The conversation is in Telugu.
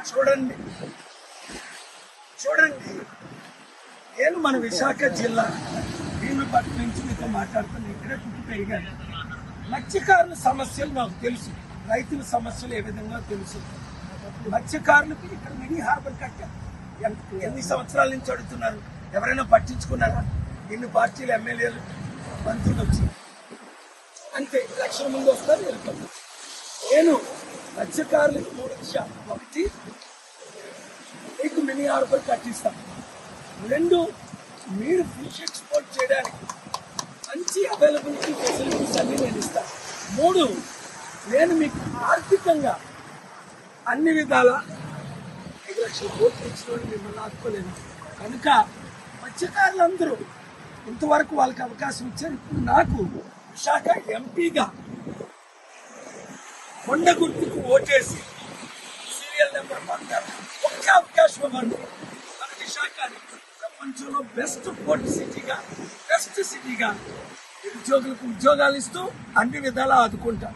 చూడండి చూడండి, నేను మన విశాఖ జిల్లా భీములపట్నం నుంచి మీతో మాట్లాడుతున్నాను. ఇక్కడే పుట్టి పెరిగాను. మత్స్యకారుల సమస్యలు నాకు తెలుసు, రైతుల సమస్యలు ఏ విధంగా తెలుసు. మత్స్యకారులకు ఇక్కడ మినీ హార్బర్ కట్టారు. ఎన్ని సంవత్సరాల నుంచి అడుగుతున్నారు, ఎవరైనా పట్టించుకున్నారా? ఇన్ని పార్టీలు ఎమ్మెల్యేలు మంత్రులు వచ్చి అంతే ఎలక్షన్ ముందు వస్తారు, వెళ్ళిపోతారు. నేను మత్స్యకారులకు 3 విషయాలు: 1, మీకు మినీ హార్బర్ కట్టిస్తాను. 2, మీరు ఫిష్ ఎక్స్పోర్ట్ చేయడానికి మంచి అవైలబిలిటీ ఫెసిలిటీస్ అన్ని నేను ఇస్తాను. 3, నేను మీకు ఆర్థికంగా అన్ని విధాల 5 లక్షల కోట్లు ఇచ్చిన మిమ్మల్ని ఆదుకోలేదు. కనుక మత్స్యకారులందరూ ఇంతవరకు వాళ్ళకి అవకాశం ఇచ్చారు. ఇప్పుడు నాకు విశాఖ ఎంపీగా కొండ గుర్తుకు ఓటేసి సీరియల్ నెంబర్ 1 ఒక్క అవకాశం ఇవ్వండి. మన విశాఖని ప్రపంచంలో బెస్ట్ పోర్ట్ సిటీగా, బెస్ట్ సిటీగా నిరుద్యోగులకు ఉద్యోగాలు ఇస్తూ అన్ని విధాలా ఆదుకుంటాం.